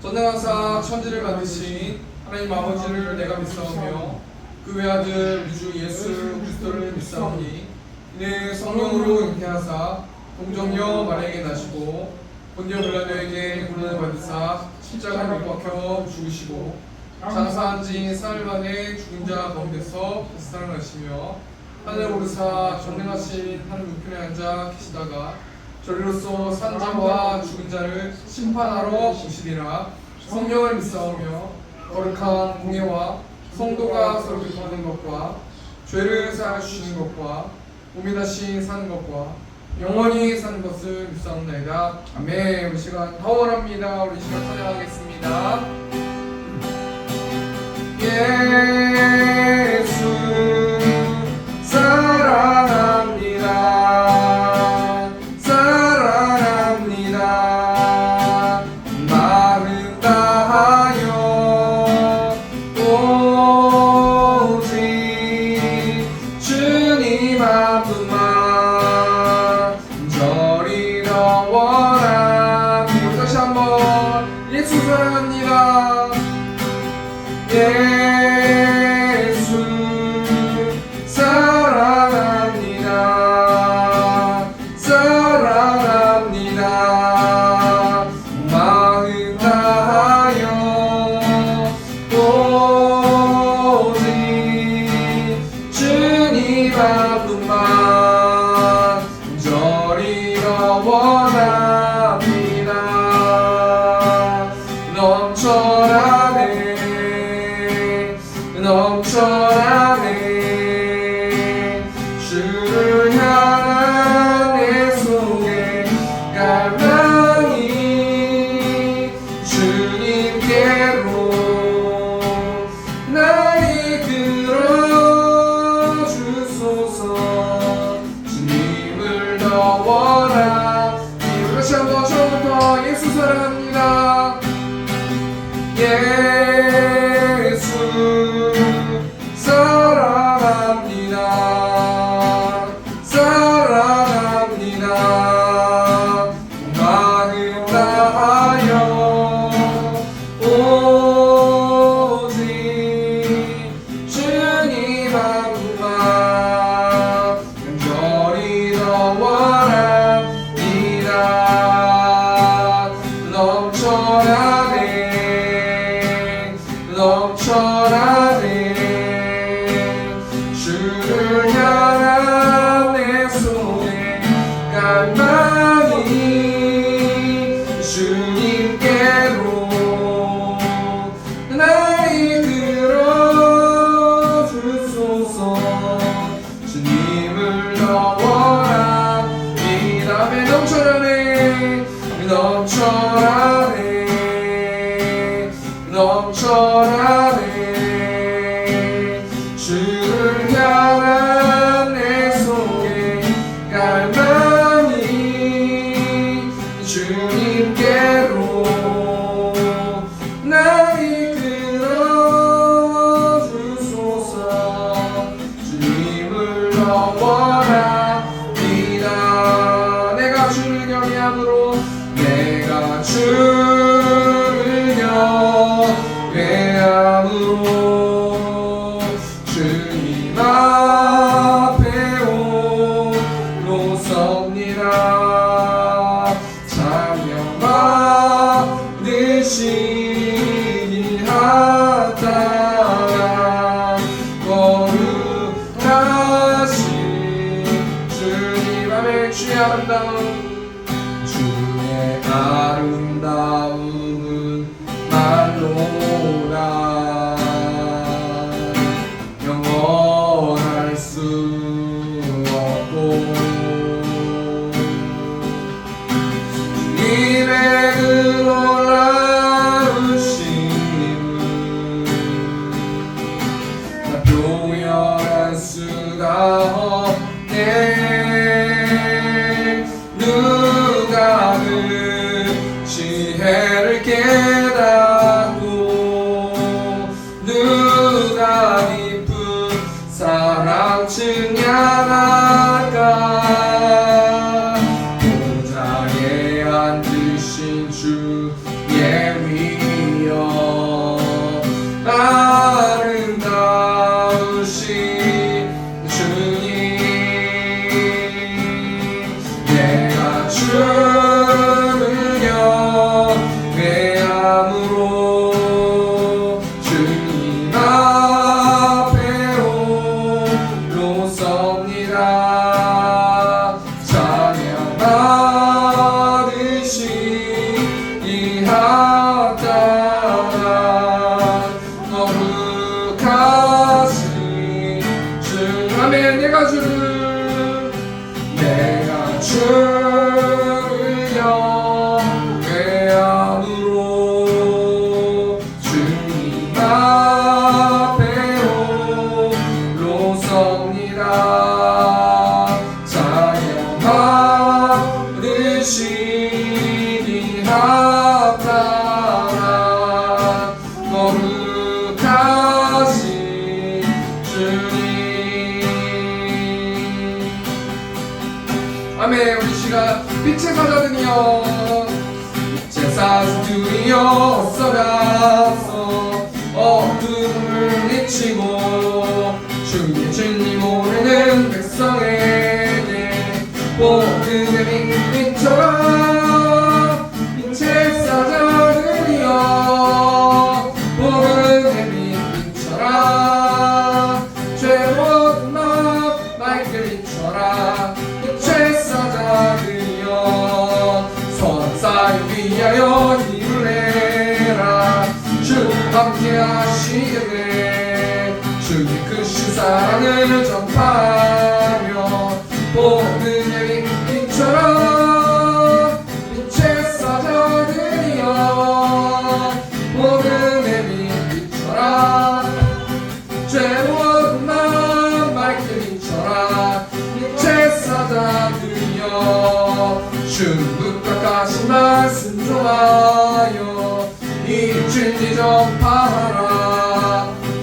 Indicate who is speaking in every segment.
Speaker 1: 전능하사 천지를 만드신 하나님 아버지를 내가 믿사오며 그 외아들 우주 예수 그리스도를 믿사오니 이는 성령으로 잉태하사 동정녀 마리아에게 나시고 본디오 빌라도에게 고난을 받으사 십자가에 못 박혀 죽으시고 장사한 지 사흘 만에 죽은 자 가운데서 살아나시며 하늘 오르사 전능하신 하늘 우편에 앉아 계시다가 저리로서 산 자와 죽은 자를 심판하러 오시리라. 성령을 믿사오며 거룩한 공예와 성도가 서로 교통하는 것과 죄를 사하여 주시는 것과 몸이 다시 사는 것과 영원히 사는 것을 믿사옵나이다. 아멘. 우리 시간 하원합니다. 우리 시간 찬양하겠습니다. 예수 사랑합니다. 사랑합니다. 마음 다하여 오직 주님 한 분만 저리로 원합니다. 다시 한번 예수 사랑합니다. 예수 사랑합니다. 사랑합니다. 마음 다하여 오직 주님 한 분만 저리로 원합니다. 넘쳐나네 넘쳐나네 주를 향한 내 속에 갈망이 주님께로 날 이끌어 주소서. 주님을 더 원하니 다시 한번 처음부터 예수 사랑합니다. 예수 사랑합니다. 사랑합니다. 마음 다하여 오직 주님 한 분만 간절히 더 원합니다. 넘쳐나네 넘쳐나네 주를 향한 내 손에 갈망이 주님께로 날 이끌어 주소서. 주님을 더 원합니다. 넘쳐나네 넘쳐나네 넘쳐나네 주를 향한 내 속에 갈망이 주님께로 날 이끌어 주소서. 주님을 더 원합니다. 내가 주를 경외함으로 내가 주를 경외함으로 주님 앞에 홀로 섭니다. 찬양 받으시니 하다가 거룩하신 주님 앞에 주의 아름다움은 말로라 영원할 수 없고 주님의 그 놀라우심은 나 표현할 수가 없네. 누가 그 지혜를 깨닫고 누가 깊은 사랑 증량할까. 높섭니다. 찬양 받으시니 합당한 거룩하신 주. 아멘. 내가 주를 영회함으로 주님 앞에 홀로 섭니다. 찬양 받으시니 합당한 거룩하신 주님. 아멘. 우리 시간 빛의 사자들이여, 빛의 사자들이여 어서 가서 어둠을 잊히고 주의 진리 모르는 백성에게 복음의 빛처럼 빛의 사자들이여 복음의 빛처럼 죄로운 마음 맑게 비춰라. 빛의 사자들이여 선한 사역 위하여 힘을 내라. 주 함께 하시겠네. 주의 크신 사랑을 전파하며 복음의 빛처럼 빛의 사자들이여 복음의 빛처럼 죄로운 마음 맑게 비춰라. 빛의 사자들이여 주는 깎아신 말씀 좋아요. 이 진리 전파하라.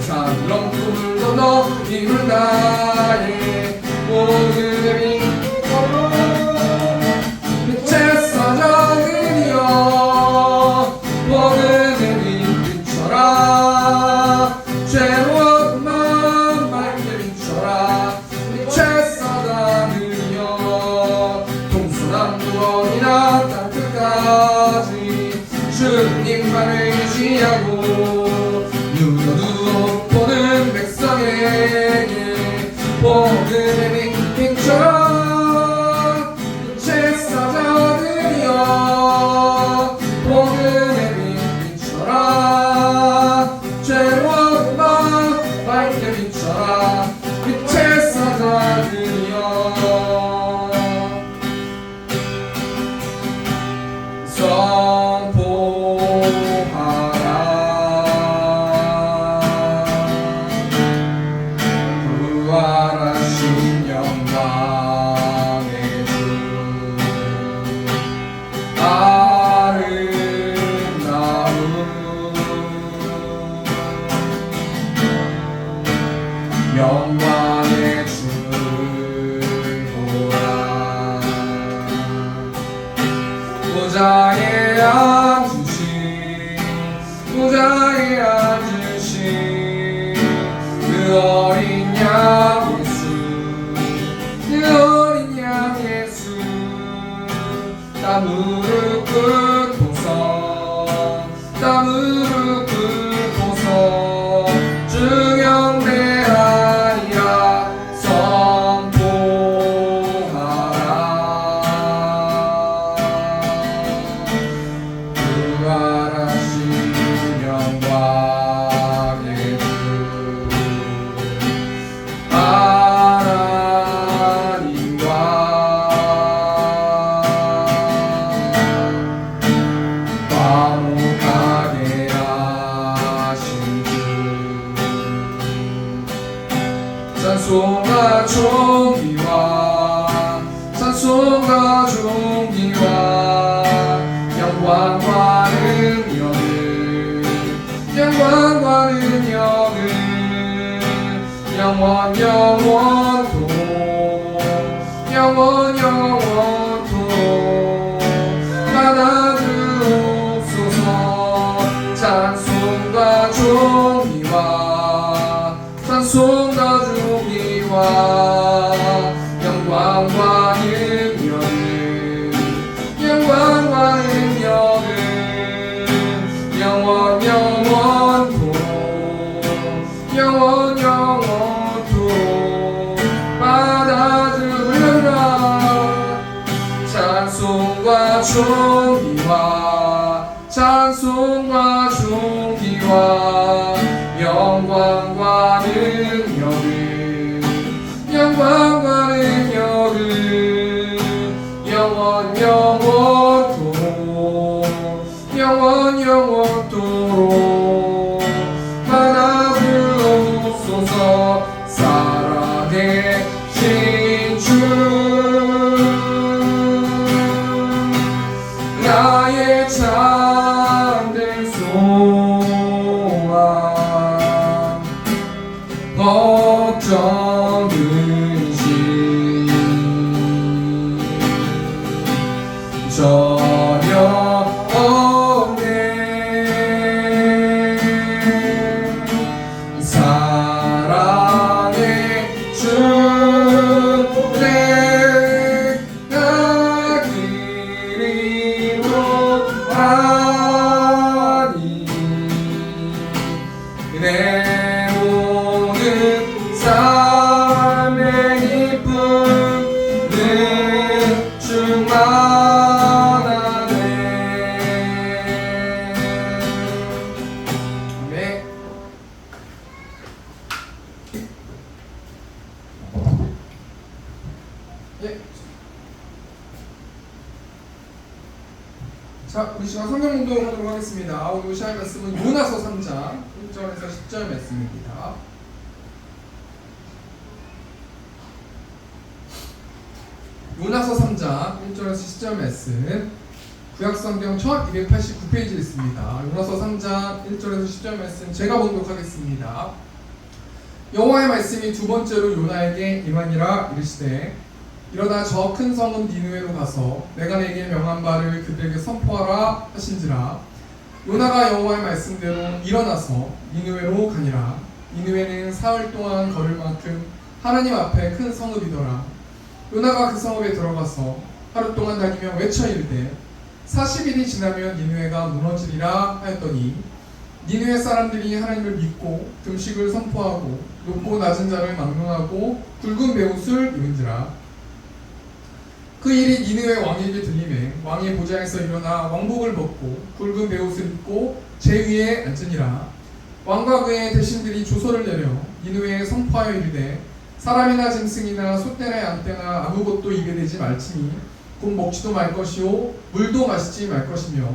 Speaker 1: 산런 꿈을도 너 힘을 다해 복음의 빛의 사자들이여 복음의 빛처럼 죄로운 마음 맑게 비춰라. 빛의 사자들이여 동서남북 어디나 땅 끝까지 주님만을 의지하고 눈어두어 보는 백성에게 복음의 빛처럼 빛의 사자들이여 복음의 빛처럼 죄로운 마음 맑게 비춰라. 빛의 사자들이여 부활하신 영광의 주 아름다운 영광의 주보라. 보좌에 앉으신 그 어린 양 예수, 그 어린 양 예수. 다 무릎 꿇고서 중영대하리라 선포하라. 부활하신 영광의 주 하나님과 화목하게 하신 주. 찬송과 존귀와 영광과 능력을 영원 영원토록 받아주옵소서. 찬송과 존귀와 영광과 능력을 영원토록 받아 존귀와 찬송과 존귀와 영광과 능력을 영원 영원토록 하나 불러소서. 살아계신 주 나의 참된 소망 걱정 근심 전혀 없네. 사랑의 주 내가 그리워하니 내 모든 삶의 기쁨은 충만하네. 아멘. 예. 자, 우리 시간 성경 공독하도록 하겠습니다. 오늘 시간 말씀은 요나서 3장 1절에서 10절 말씀입니다. 요나서 3장 1절에서 10절 말씀, 구약성경 1289페이지에 있습니다. 요나서 3장 1절에서 10절 말씀 제가 봉독하겠습니다. 여호와의 말씀이 두 번째로 요나에게 임하니라. 이르시되 이러다 저 큰 성읍 니느웨로 가서 내가 내게 명한 바를 그들에게 선포하라 하신지라. 요나가 여호와의 말씀대로 일어나서 니느웨로 가니라. 니느웨는 사흘 동안 걸을 만큼 하나님 앞에 큰 성읍이더라. 요나가 그 성읍에 들어가서 하루 동안 다니며 외쳐 이르되 40일이 지나면 니느웨가 무너지리라 하였더니 니느웨 사람들이 하나님을 믿고 금식을 선포하고 높고 낮은 자를 막론하고 굵은 베옷을 입은지라. 그 일이 니느웨 왕에게 들리매 왕의 보좌에서 일어나 왕복을 벗고 굵은 베옷을 입고 제 위에 앉으니라. 왕과 그의 대신들이 조서를 내려 니느웨에 선포하여 이르되 사람이나 짐승이나 소떼나 양떼나 아무것도 입에 대지 말지니 곧 먹지도 말 것이요 물도 마시지 말 것이며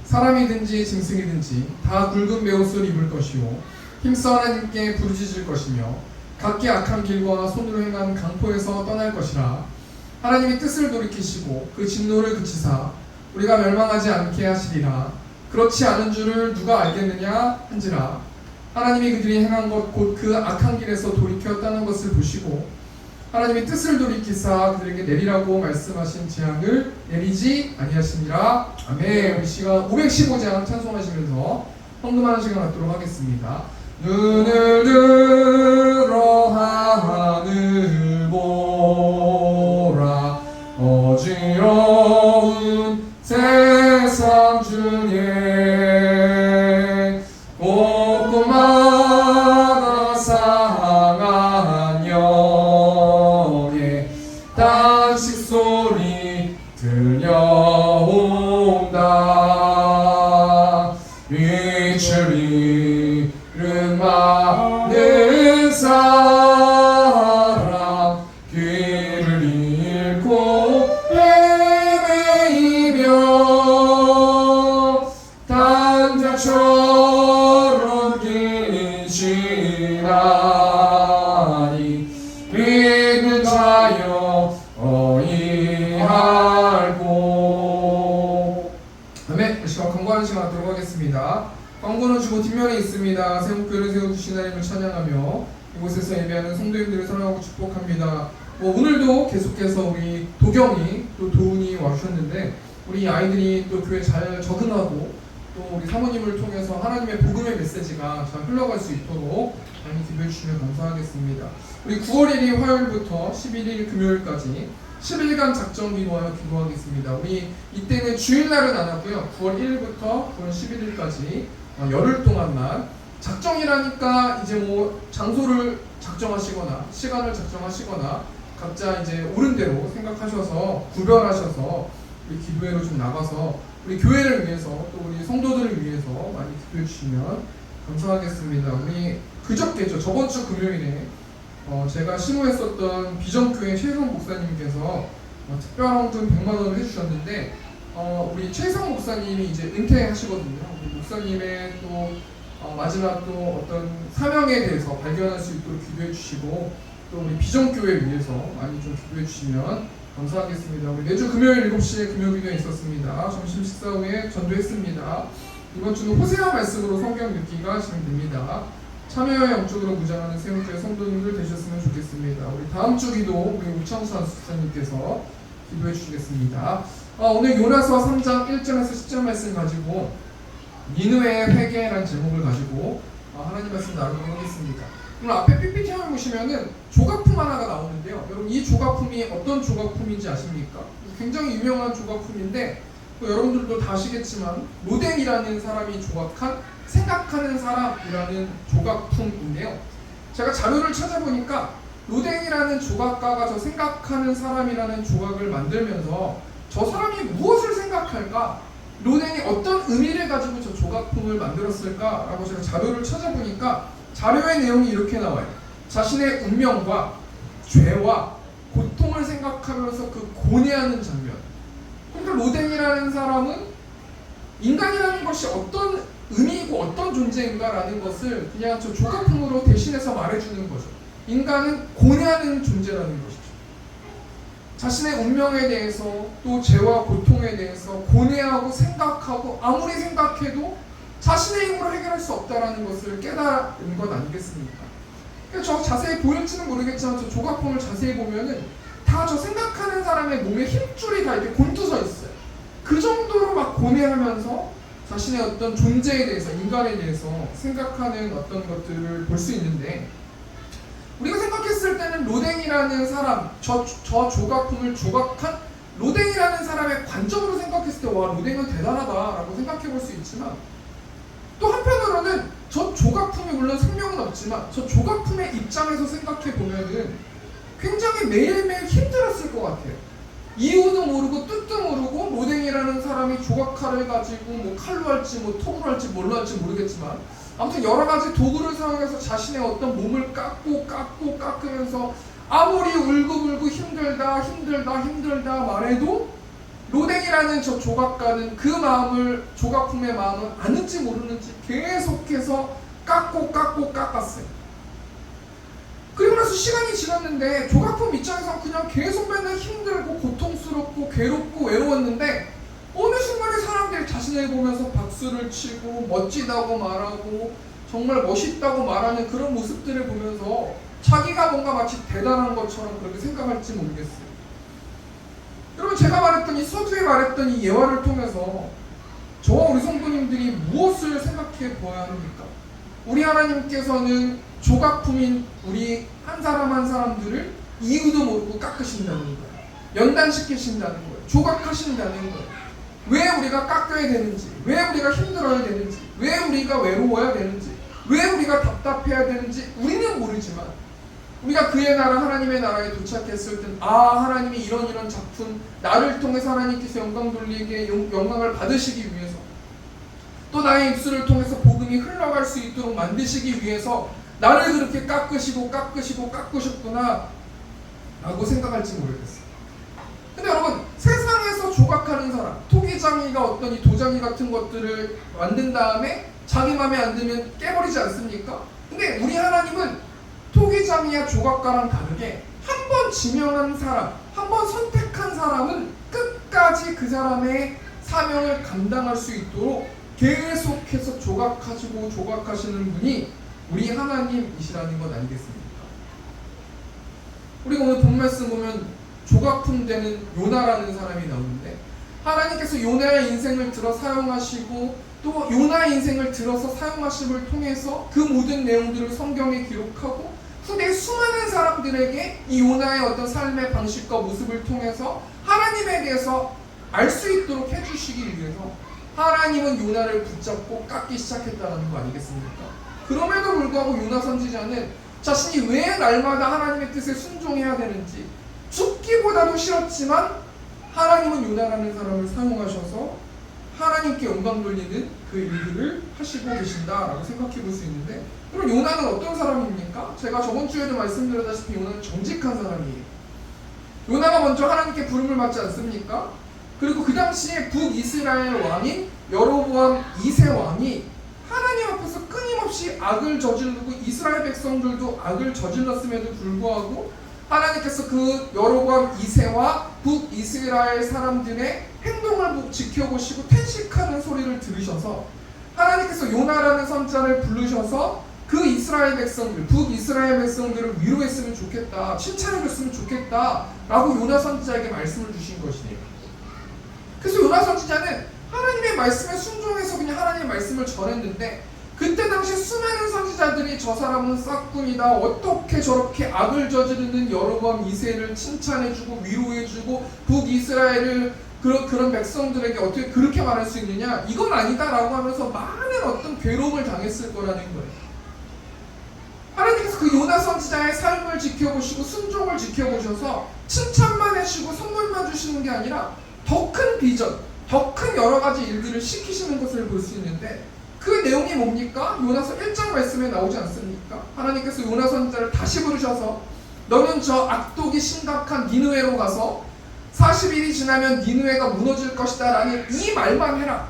Speaker 1: 사람이든지 짐승이든지 다 굵은 베옷을 입을 것이요 힘써 하나님께 부르짖을 것이며 각기 악한 길과 손으로 행한 강포에서 떠날 것이라. 하나님이 뜻을 돌이키시고 그 진노를 그치사 우리가 멸망하지 않게 하시리라. 그렇지 않은 줄을 누가 알겠느냐 한지라. 하나님이 그들이 행한 것 곧 그 악한 길에서 돌이켜 떠난 것을 보시고 하나님이 뜻을 돌이키사 그들에게 내리라고 말씀하신 재앙을 내리지 아니하시니라. 아멘. 우리 시간 515장 찬송하시면서 헌금하는 시간 갖도록 하겠습니다. 눈을 들어 하늘 보라. 어지러운 세상 중에 곳곳마다 상한 영의 단식 소리 들려온다. 위출 잃은 많은 사람 길을 잃고 헤매이며 단자처럼 계시나니 믿는 자여 어이할고. 아멘. 이 시간 광고하는 시간 갖도록 하겠습니다. 광고는 주보 뒷면에 있습니다. 새목교를 세워주신 하나님을 찬양하며 이곳에서 예배하는 성도님들을 사랑하고 축복합니다. 오늘도 계속해서 우리 도경이 또 도훈이 와주셨는데 우리 아이들이 또 교회 잘 적응하고 또 우리 사모님을 통해서 하나님의 복음의 메시지가 잘 흘러갈 수 있도록 많이 기도해 주시면 감사하겠습니다. 우리 9월 1일 화요일부터 11일 금요일까지 10일간 작정 기도하여 기도하겠습니다. 우리 이때는 주일날은 안 하고요. 9월 1일부터 9월 11일까지 열흘 동안만 작정이라니까 이제 뭐 장소를 작정하시거나 시간을 작정하시거나 각자 이제 옳은 대로 생각하셔서 구별하셔서 우리 기도회로 좀 나가서 우리 교회를 위해서 또 우리 성도들을 위해서 많이 기도해 주시면 감사하겠습니다. 우리 그저께죠. 저번 주 금요일에 제가 심호했었던 비전교회 최성 목사님께서 특별한 헌금 100만 원을 해주셨는데 우리 최성 목사님이 이제 은퇴하시거든요. 우리 목사님의 또 마지막 또 어떤 사명에 대해서 발견할 수 있도록 기도해 주시고 또 우리 비전교회 위해서 많이 좀 기도해 주시면 감사하겠습니다. 우리 매주 금요일 7시에 금요기도에 있었습니다. 점심 식사 후에 전도했습니다. 이번 주는 호세아 말씀으로 성경 읽기가 진행됩니다. 참여와 영적으로 무장하는 세움교회 성도님들 되셨으면 좋겠습니다. 우리 다음 주 기도 우리 우창수 안수사님께서 기도해 주시겠습니다. 오늘 요나서 3장 1절에서 10절 말씀 가지고 니느웨의 회개라는 제목을 가지고 하나님 말씀 나누도록 하겠습니다. 오늘 앞에 PPT를 보시면은 조각품 하나가 나오는데요. 여러분 이 조각품이 어떤 조각품인지 아십니까? 굉장히 유명한 조각품인데 여러분들도 다 아시겠지만 로댕이라는 사람이 조각한 생각하는 사람이라는 조각품인데요. 제가 자료를 찾아보니까 로댕이라는 조각가가 저 생각하는 사람이라는 조각을 만들면서 저 사람이 무엇을 생각할까? 로댕이 어떤 의미를 가지고 저 조각품을 만들었을까라고 제가 자료를 찾아보니까 자료의 내용이 이렇게 나와요. 자신의 운명과 죄와 고통을 생각하면서 그 고뇌하는 장면. 그러니까 로댕이라는 사람은 인간이라는 것이 어떤 의미이고 어떤 존재인가라는 것을 그냥 저 조각품으로 대신해서 말해주는 거죠. 인간은 고뇌하는 존재라는 것이죠. 자신의 운명에 대해서 또 죄와 고통에 대해서 고뇌하고 생각하고 아무리 생각해도 자신의 힘으로 해결할 수 없다는 것을 깨달은 것 아니겠습니까? 저 자세히 보일지는 모르겠지만 저 조각품을 자세히 보면은 다 저 생각하는 사람의 몸에 힘줄이 다 이렇게 곤두서 있어요. 그 정도로 막 고뇌하면서 자신의 어떤 존재에 대해서 인간에 대해서 생각하는 어떤 것들을 볼 수 있는데 우리가 생각했을 때는 로댕이라는 사람, 저 조각품을 조각한 로댕이라는 사람의 관점으로 생각했을 때 와 로댕은 대단하다라고 생각해 볼 수 있지만 또 한편으로는 저 조각품이 물론 생명은 없지만 저 조각품의 입장에서 생각해 보면은 굉장히 매일매일 힘들었을 것 같아요. 이유도 모르고 뜻도 모르고 로댕이라는 사람이 조각칼을 가지고 뭐 칼로 할지 뭐 톱으로 할지 뭘로 할지 모르겠지만 아무튼 여러 가지 도구를 사용해서 자신의 어떤 몸을 깎으면서 아무리 울고불고 힘들다 말해도 로댕이라는 저 조각가는 그 마음을 조각품의 마음을 아는지 모르는지 계속해서 깎았어요. 그리고 나서 시간이 지났는데 조각품 입장에서 그냥 계속 맨날 힘들고 고통스럽고 괴롭고 외로웠는데 어느 순간에 사람들이 자신을 보면서 박수를 치고 멋지다고 말하고 정말 멋있다고 말하는 그런 모습들을 보면서 자기가 뭔가 마치 대단한 것처럼 그렇게 생각할지 모르겠어요. 여러분 제가 말했던 이 서두에 말했던 이 예화를 통해서 저와 우리 성도님들이 무엇을 생각해 보아야 합니까? 우리 하나님께서는 조각품인 우리 한 사람 한 사람들을 이유도 모르고 깎으신다는 거예요. 연단시키신다는 거예요. 조각하신다는 거예요. 왜 우리가 깎여야 되는지, 왜 우리가 힘들어야 되는지, 왜 우리가 외로워야 되는지, 왜 우리가 답답해야 되는지 우리는 모르지만 우리가 그의 나라 하나님의 나라에 도착했을 땐 하나님이 이런 작품 나를 통해서 하나님께서 영광 돌리게 영광을 받으시기 위해서 또 나의 입술을 통해서 복음이 흘러갈 수 있도록 만드시기 위해서 나를 그렇게 깎으셨구나 라고 생각할지 모르겠어요. 근데 여러분 세상에서 조각하는 사람 토기장이가 어떤 이 도장이 같은 것들을 만든 다음에 자기 마음에 안 들면 깨버리지 않습니까? 근데 우리 하나님은 토기장이야 조각가랑 다르게 한 번 지명한 사람, 한 번 선택한 사람은 끝까지 그 사람의 사명을 감당할 수 있도록 계속해서 조각하시는 분이 우리 하나님이시라는 것 아니겠습니까? 우리가 오늘 본 말씀 보면 조각품 되는 요나라는 사람이 나오는데 하나님께서 요나의 인생을 들어 사용하시고 또 요나의 인생을 들어서 사용하심을 통해서 그 모든 내용들을 성경에 기록하고 후대 수많은 사람들에게 이 요나의 어떤 삶의 방식과 모습을 통해서 하나님에 대해서 알 수 있도록 해주시기 위해서 하나님은 요나를 붙잡고 깎기 시작했다는 거 아니겠습니까? 그럼에도 불구하고 요나 선지자는 자신이 왜 날마다 하나님의 뜻에 순종해야 되는지 죽기보다도 싫었지만 하나님은 요나라는 사람을 사용하셔서 하나님께 영광 돌리는 그 일들을 하시고 계신다라고 생각해 볼 수 있는데, 그럼 요나는 어떤 사람입니까? 제가 저번 주에도 말씀드렸다시피 요나는 정직한 사람이에요. 요나가 먼저 하나님께 부름을 받지 않습니까? 그리고 그 당시에 북이스라엘 왕인 여로보암 2세 왕이 하나님 앞에서 끊임없이 악을 저지르고 이스라엘 백성들도 악을 저질렀음에도 불구하고 하나님께서 그 여로보암 2세와 북이스라엘 사람들의 행동을 지켜보시고 탄식하는 소리를 들으셔서 하나님께서 요나라는 선자를 부르셔서 그 이스라엘 백성들, 북이스라엘 백성들을 위로했으면 좋겠다, 칭찬해줬으면 좋겠다 라고 요나 선지자에게 말씀을 주신 것이에요. 그래서 요나 선지자는 하나님의 말씀에 순종해서 그냥 하나님의 말씀을 전했는데, 그때 당시 수많은 선지자들이 저 사람은 싹군이다, 어떻게 저렇게 악을 저지르는 여로보암 2세를 칭찬해주고 위로해주고 북이스라엘을 그런 백성들에게 어떻게 그렇게 말할 수 있느냐, 이건 아니다라고 하면서 많은 어떤 괴로움을 당했을 거라는 거예요. 하나님께서 그 요나 선지자의 삶을 지켜보시고 순종을 지켜보셔서 칭찬만 해주시고 선물만 주시는 게 아니라 더 큰 비전, 더 큰 여러 가지 일들을 시키시는 것을 볼 수 있는데, 그 내용이 뭡니까? 요나서 1장 말씀에 나오지 않습니까? 하나님께서 요나 선지자를 다시 부르셔서 너는 저 악독이 심각한 니느웨로 가서 40일이 지나면 니느웨가 무너질 것이다 라는 이 말만 해라.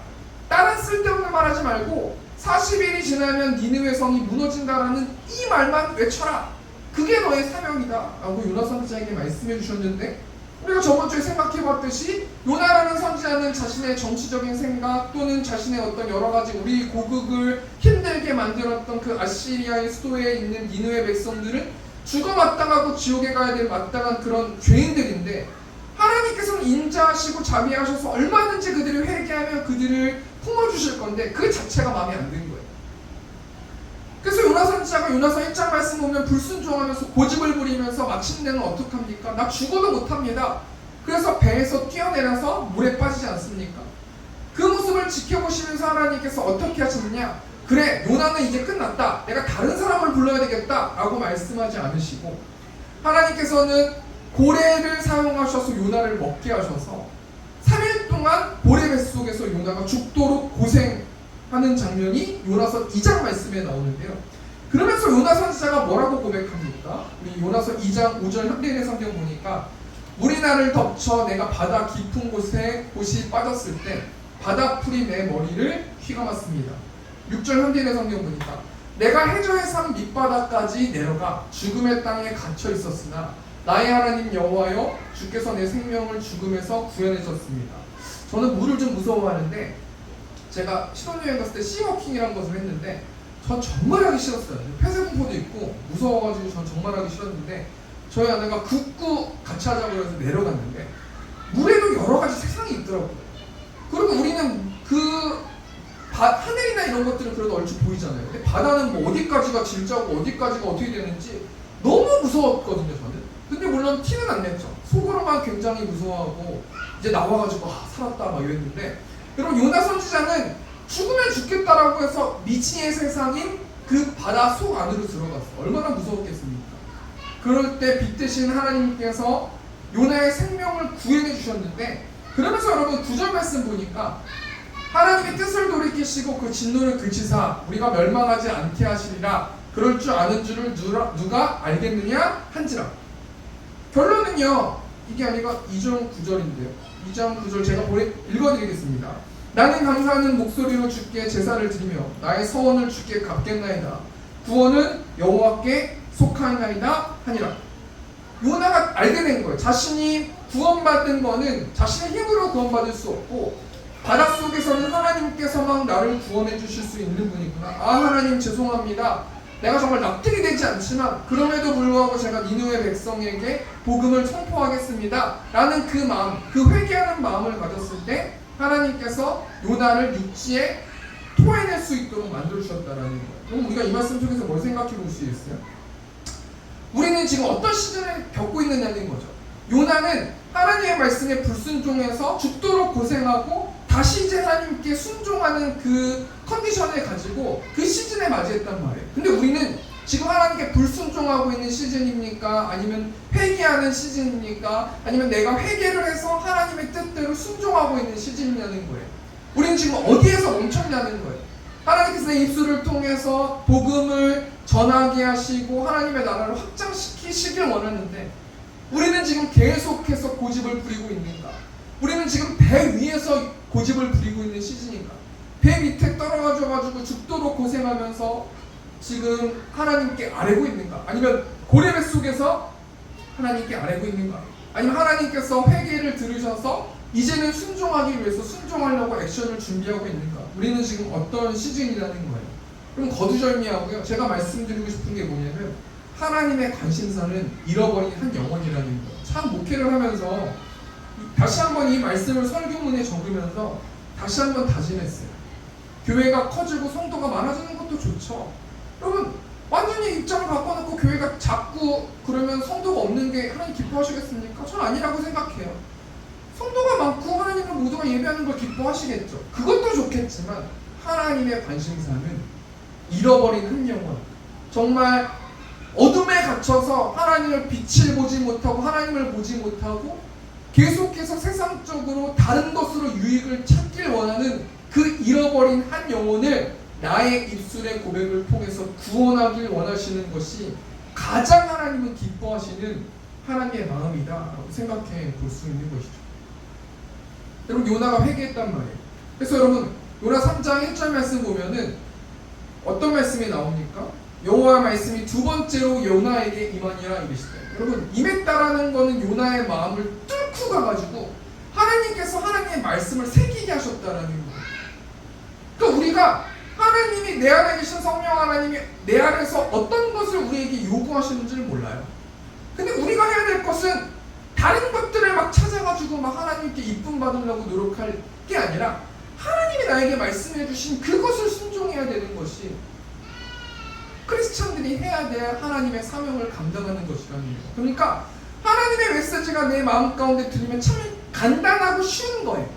Speaker 1: 다른 쓸데없는 말 하지 말고 40일이 지나면 니느웨 성이 무너진다라는 이 말만 외쳐라. 그게 너의 사명이다 라고 요나 선지자에게 말씀해 주셨는데, 우리가 저번 주에 생각해 봤듯이 요나라는 선지자는 자신의 정치적인 생각 또는 자신의 어떤 여러 가지 우리 고국을 힘들게 만들었던 그 아시리아의 수도에 있는 니느웨 백성들은 죽어 마땅하고 지옥에 가야 될 마땅한 그런 죄인들인데, 하나님께서는 인자하시고 자비하셔서 얼마든지 그들을 회개하면 그들을 품어주실 건데 그 자체가 마음에 안 드는 거예요. 그래서 요나 선지자가 요나서 1장 말씀 보면 불순종하면서 고집을 부리면서 마침내는 어떡합니까? 나 죽어도 못합니다. 그래서 배에서 뛰어내려서 물에 빠지지 않습니까? 그 모습을 지켜보시면서 하나님께서 어떻게 하시느냐? 그래, 요나는 이제 끝났다, 내가 다른 사람을 불러야 되겠다 라고 말씀하지 않으시고, 하나님께서는 고래를 사용하셔서 요나를 먹게 하셔서 3일 동안 고래 뱃속에서 요나가 죽도록 고생하는 장면이 요나서 2장 말씀에 나오는데요. 그러면서 요나 선지자가 뭐라고 고백합니까? 우리 요나서 2장 5절 현대인의 성경 보니까, 물이 나를 덮쳐 내가 바다 깊은 곳이 빠졌을 때 바다풀이 내 머리를 휘감았습니다. 6절 현대인의 성경 보니까 내가 해저의 산 밑바닥까지 내려가 죽음의 땅에 갇혀 있었으나 나의 하나님 여호와여 주께서 내 생명을 죽음에서 구해내셨습니다. 저는 물을 좀 무서워하는데, 제가 신혼여행 갔을 때 시워킹이라는 것을 했는데 전 정말 하기 싫었어요. 폐쇄공포도 있고 무서워가지고 전 정말 하기 싫었는데, 저희 아내가 굳고 같이 하자고 해서 내려갔는데 물에도 여러 가지 세상이 있더라고요. 그리고 우리는 하늘이나 이런 것들은 그래도 얼추 보이잖아요. 근데 바다는 뭐 어디까지가 진짜고 어디까지가 어떻게 되는지 너무 무서웠거든요, 저는. 근데 물론 티는 안 냈죠. 속으로만 굉장히 무서워하고 이제 나와가지고 살았다 막 이랬는데, 여러분 요나 선지자는 죽으면 죽겠다라고 해서 미지의 세상인 그 바다 속 안으로 들어갔어. 얼마나 무서웠겠습니까? 그럴 때 빛되신 하나님께서 요나의 생명을 구해내 주셨는데, 그러면서 여러분 9절 말씀 보니까 하나님의 뜻을 돌이키시고 그 진노를 그치사 우리가 멸망하지 않게 하시리라. 그럴 줄 아는 줄을 누가 알겠느냐 한지라. 결론은요, 이게 아니라 2장 9절인데요. 2장 9절 제가 읽어드리겠습니다. 나는 감사하는 목소리로 주께 제사를 드리며 나의 서원을 주께 갚겠나이다. 구원은 여호와께 속하나이다 하니라. 요나가 알게 된 거예요. 자신이 구원받은 거는 자신의 힘으로 구원받을 수 없고, 바닷속에서는 하나님께서만 나를 구원해 주실 수 있는 분이구나. 하나님 죄송합니다. 내가 정말 납득이 되지 않지만 그럼에도 불구하고 제가 니느웨 백성에게 복음을 선포하겠습니다 라는 그 마음, 그 회개하는 마음을 가졌을 때 하나님께서 요나를 육지에 토해낼 수 있도록 만들어주셨다라는 거예요. 그럼 우리가 이 말씀 속에서 뭘 생각해 볼 수 있어요? 우리는 지금 어떤 시즌을 겪고 있느냐는 거죠. 요나는 하나님의 말씀에 불순종해서 죽도록 고생하고 다시 이제 하나님께 순종하는 그 컨디션을 가지고 그 시즌에 맞이했단 말이에요. 근데 우리는 지금 하나님께 불순종하고 있는 시즌입니까? 아니면 회개하는 시즌입니까? 아니면 내가 회개를 해서 하나님의 뜻대로 순종하고 있는 시즌이냐는 거예요. 우리는 지금 어디에서 멈췄냐는 거예요. 하나님께서 내 입술을 통해서 복음을 전하게 하시고 하나님의 나라를 확장시키시길 원하는데 우리는 지금 계속해서 고집을 부리고 있는가? 우리는 지금 배 위에서 고집을 부리고 있는 시즌인가? 배 밑에 떨어져가지고 죽도록 고생하면서 지금 하나님께 아뢰고 있는가? 아니면 고래배 속에서 하나님께 아뢰고 있는가? 아니면 하나님께서 회개를 들으셔서 이제는 순종하기 위해서 순종하려고 액션을 준비하고 있는가? 우리는 지금 어떤 시즌이라는 거예요. 그럼 거두절미하고요. 제가 말씀드리고 싶은 게 뭐냐면 하나님의 관심사는 잃어버린 한 영혼이라는 거예요. 참 목회를 하면서 다시 한번 이 말씀을 설교문에 적으면서 다시 한번 다짐했어요. 교회가 커지고 성도가 많아지는 것도 좋죠. 여러분 완전히 입장을 바꿔놓고 교회가 작고 그러면 성도가 없는 게 하나님 기뻐하시겠습니까? 전 아니라고 생각해요. 성도가 많고 하나님을 모두가 예배하는 걸 기뻐하시겠죠. 그것도 좋겠지만 하나님의 관심사는 잃어버린 한 영혼, 정말 어둠에 갇혀서 하나님을 빛을 보지 못하고 하나님을 보지 못하고 계속해서 세상적으로 다른 것으로 유익을 찾길 원하는 그 잃어버린 한 영혼을 나의 입술의 고백을 통해서 구원하길 원하시는 것이 가장 하나님은 기뻐하시는 하나님의 마음이다라고 생각해 볼 수 있는 것이죠. 여러분 요나가 회개했단 말이에요. 그래서 여러분 요나 3장 1절 말씀 보면은 어떤 말씀이 나옵니까? 여호와 말씀이 두 번째로 요나에게 임하니라 이르시되, 여러분 임했다라는 거는 요나의 마음을 뚫고 가가지고 하나님께서 하나님의 말씀을 새기게 하셨다라는 거예요. 그러니까 우리가 하나님이 내 안에 계신 성령 하나님이 내 안에서 어떤 것을 우리에게 요구하시는지를 몰라요. 근데 우리가 해야 될 것은 다른 것들을 막 찾아가지고 막 하나님께 이쁨 받으려고 노력할 게 아니라 하나님이 나에게 말씀해 주신 그것을 순종해야 되는 것이 크리스찬들이 해야 될 하나님의 사명을 감당하는 것이라는 거예요. 그러니까 하나님의 메시지가 내 마음 가운데 들리면 참 간단하고 쉬운 거예요.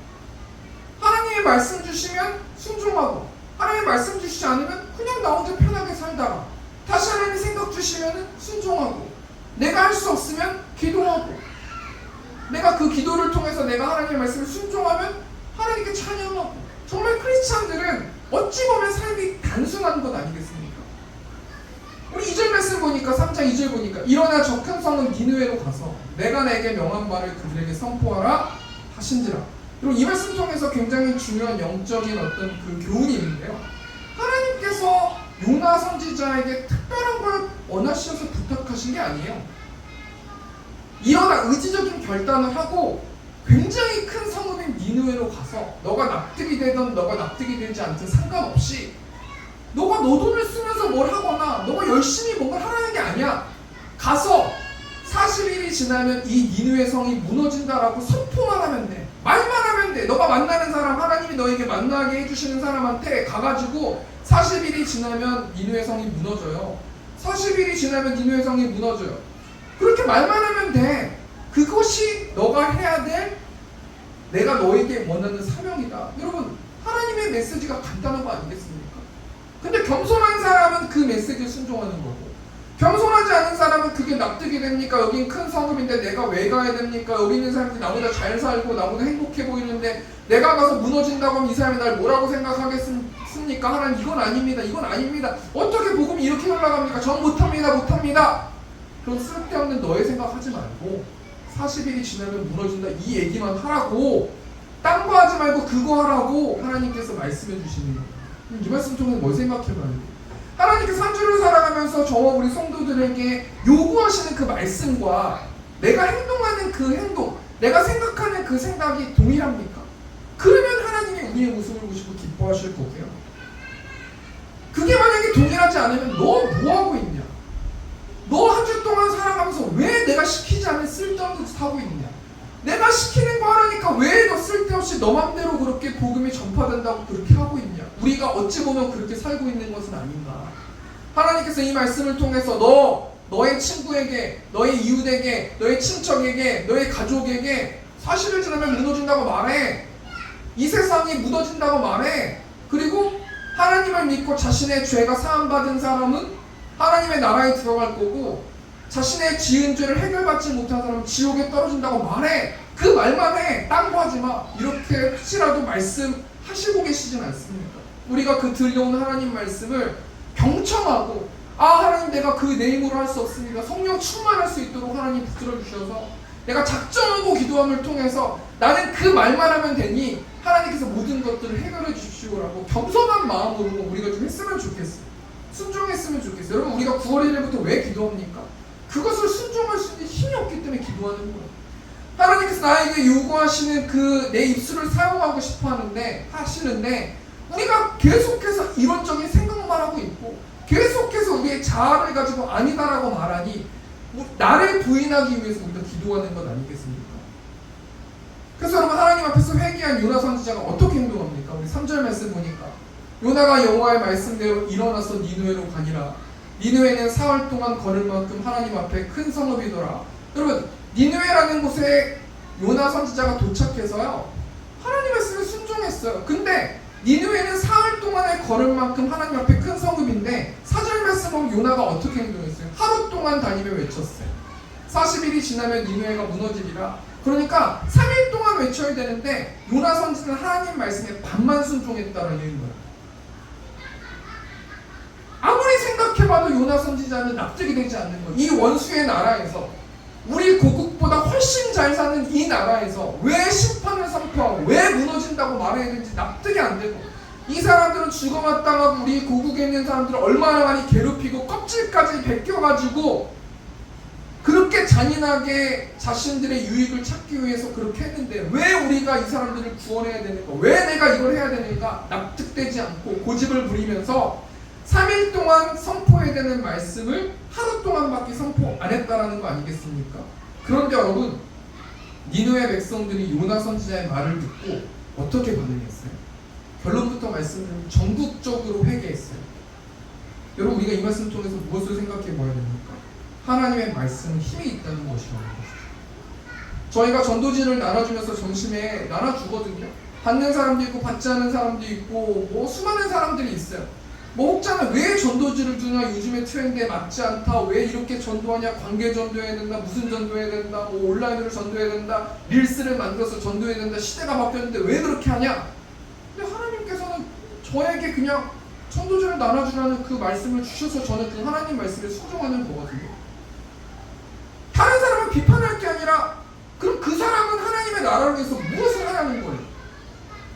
Speaker 1: 하나님의 말씀 주시면 순종하고, 하나님의 말씀 주시지 않으면 그냥 나 혼자 편하게 살다가 다시 하나님의 생각 주시면 순종하고, 내가 할 수 없으면 기도하고, 내가 그 기도를 통해서 내가 하나님의 말씀을 순종하면 하나님께 찬양하고. 정말 크리스찬들은 어찌 보면 삶이 단순한 것 아니겠습니까? 우리 2절 말씀 보니까 3장 2절 보니까 일어나 저 큰 성은 니느웨로 가서 내가 내게 명한 바를 그들에게 선포하라 하신지라. 그리고 이 말씀 통해서 굉장히 중요한 영적인 어떤 그 교훈이 있는데요. 하나님께서 요나 선지자에게 특별한 걸 원하셔서 부탁하신 게 아니에요. 일어나 의지적인 결단을 하고 굉장히 큰 성읍인 니느웨로 가서 너가 납득이 되든 너가 납득이 되지 않든 상관없이 너가 너 돈을 쓰면서 뭘 하거나 너가 열심히 뭔가 하라는 게 아니야. 가서 40일이 지나면 이 니느웨 성이 무너진다라고 선포만 하면 돼. 말만 하면 돼. 너가 만나는 사람, 하나님이 너에게 만나게 해주시는 사람한테 가가지고 40일이 지나면 니느웨 성이 무너져요. 40일이 지나면 니느웨 성이 무너져요. 그렇게 말만 하면 돼. 그것이 너가 해야 될 내가 너에게 원하는 사명이다. 여러분 하나님의 메시지가 간단한 거 아니겠습니까? 근데 겸손한 사람은 그 메시지에 순종하는 거고, 겸손하지 않은 사람은 그게 납득이 됩니까? 여긴 큰 성읍인데 내가 왜 가야 됩니까? 여기 있는 사람들이 나보다 잘 살고 나보다 행복해 보이는데 내가 가서 무너진다고 하면 이 사람이 날 뭐라고 생각하겠습니까? 하나님 이건 아닙니다. 이건 아닙니다. 어떻게 복음이 이렇게 올라갑니까? 전 못합니다. 못합니다. 그런 쓸데없는 너의 생각하지 말고 40일이 지나면 무너진다 이 얘기만 하라고, 딴 거 하지 말고 그거 하라고 하나님께서 말씀해 주시는 거예요. 이 말씀 통해서 뭘 생각해봐야 돼요? 하나님께서 한 주를 살아가면서 저와 우리 성도들에게 요구하시는 그 말씀과 내가 행동하는 그 행동, 내가 생각하는 그 생각이 동일합니까? 그러면 하나님이 우리의 모습을 보시고 기뻐하실 거고요. 그게 만약에 동일하지 않으면 너 뭐하고 있냐? 너 한 주 동안 살아가면서 왜 내가 시키지 않은 쓸데없는 짓 하고 있냐? 내가 시키는 거 하라니까 왜 너 쓸데없이 너 맘대로 그렇게 복음이 전파된다고 그렇게 하고 있냐? 우리가 어찌 보면 그렇게 살고 있는 것은 아닌가? 하나님께서 이 말씀을 통해서 너의 친구에게, 너의 이웃에게, 너의 친척에게, 너의 가족에게 40일 지나면 무너진다고 말해. 이 세상이 무너진다고 말해. 그리고 하나님을 믿고 자신의 죄가 사함받은 사람은 하나님의 나라에 들어갈 거고 자신의 지은 죄를 해결받지 못한 사람은 지옥에 떨어진다고 말해. 그 말만 해. 딴 거 하지 마. 이렇게 혹시라도 말씀하시고 계시진 않습니까? 우리가 그 들려온 하나님 말씀을 경청하고 하나님 내가 그 내 힘으로 할 수 없습니다. 성령 충만할 수 있도록 하나님 붙들어 주셔서 내가 작정하고 기도함을 통해서 나는 그 말만 하면 되니 하나님께서 모든 것들을 해결해 주십시오라고 겸손한 마음으로 우리가 좀 했으면 좋겠어요. 순종했으면 좋겠어요. 여러분 우리가 9월 1일부터 왜 기도합니까? 그것을 순종할 수 있는 힘이 없기 때문에 기도하는 거예요. 하나님께서 나에게 요구하시는 그 내 입술을 사용하고 싶어 하시는데 우리가 계속해서 이론적인 생각만 하고 있고 계속해서 우리의 자아를 가지고 아니다라고 말하니 나를 부인하기 위해서 우리가 기도하는 것 아니겠습니까? 그래서 여러분 하나님 앞에서 회개한 요나 선지자가 어떻게 행동합니까? 우리 3절 말씀 보니까 요나가 여호와의 말씀대로 일어나서 니느웨로 가니라. 니느웨는 사흘 동안 걸을 만큼 하나님 앞에 큰 성읍이더라. 여러분 니느웨라는 곳에 요나 선지자가 도착해서요 하나님 말씀에 순종했어요. 근데 니느웨는 사흘 동안에 걸을 만큼 하나님 앞에 큰 성읍인데 4절 말씀 보면 요나가 어떻게 행동했어요? 하루 동안 다니며 외쳤어요. 40일이 지나면 니느웨가 무너지리라. 그러니까 3일 동안 외쳐야 되는데 요나 선지자는 하나님 말씀에 반만 순종했다라는 거예요. 아무리 생각해봐도 요나 선지자는 납득이 되지 않는 거예요. 이 원수의 나라에서 우리 고국보다 훨씬 잘 사는 이 나라에서 왜 심판을 선포하고 왜 무너진다고 말해야 되는지 납득이 안 되고 이 사람들은 죽어마땅하고 우리 고국에 있는 사람들을 얼마나 많이 괴롭히고 껍질까지 벗겨가지고 그렇게 잔인하게 자신들의 유익을 찾기 위해서 그렇게 했는데 왜 우리가 이 사람들을 구원해야 되는가? 왜 내가 이걸 해야 되는가? 납득되지 않고 고집을 부리면서 3일 동안 선포해야 되는 말씀을 하루 동안밖에 선포 안 했다라는 거 아니겠습니까? 그런데 여러분 니느웨 백성들이 요나 선지자의 말을 듣고 어떻게 반응했어요? 결론부터 말씀드리면 전국적으로 회개했어요. 여러분 우리가 이 말씀을 통해서 무엇을 생각해 봐야 됩니까? 하나님의 말씀은 힘이 있다는 것이라는 것이죠. 저희가 전도지를 나눠주면서 점심에 나눠주거든요. 받는 사람도 있고 받지 않는 사람도 있고 뭐 수많은 사람들이 있어요. 뭐 혹자는 왜 전도지를 주냐, 요즘의 트렌드에 맞지 않다, 왜 이렇게 전도하냐, 관계 전도해야 된다, 무슨 전도해야 된다, 뭐 온라인으로 전도해야 된다, 릴스를 만들어서 전도해야 된다, 시대가 바뀌었는데 왜 그렇게 하냐? 근데 하나님께서는 저에게 그냥 전도지를 나눠주라는 그 말씀을 주셔서 저는 그 하나님 말씀에 순종하는 거거든요. 다른 사람을 비판할 게 아니라 그럼 그 사람은 하나님의 나라를 위해서 무엇을 하냐는 거예요.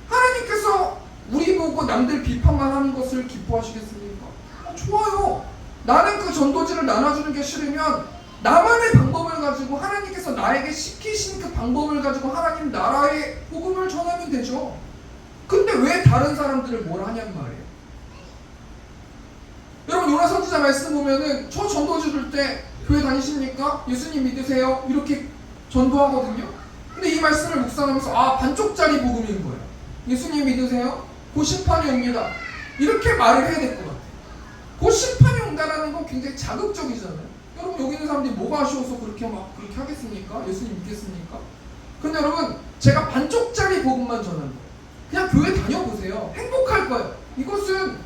Speaker 1: 하나님께서 우리 보고 남들 비판만 하는 것을 기뻐하시겠습니까? 좋아요. 나는 그 전도지를 나눠주는 게 싫으면 나만의 방법을 가지고 하나님께서 나에게 시키신 그 방법을 가지고 하나님 나라의 복음을 전하면 되죠. 근데 왜 다른 사람들을 뭘 하냔 말이에요. 여러분 요나 선지자 말씀 보면은 저 전도지 줄 때 교회 다니십니까? 예수님 믿으세요? 이렇게 전도하거든요. 근데 이 말씀을 묵상하면서 반쪽짜리 복음인 거예요. 예수님 믿으세요? 곧 심판이 옵니다. 이렇게 말을 해야 될 것 같아요. 곧 심판이 온다라는 건 굉장히 자극적이잖아요. 여러분 여기 있는 사람들이 뭐가 아쉬워서 그렇게 하겠습니까? 예수님 믿겠습니까? 근데 여러분 제가 반쪽짜리 복음만 전하는 거예요. 그냥 교회 다녀보세요. 행복할 거예요. 이것은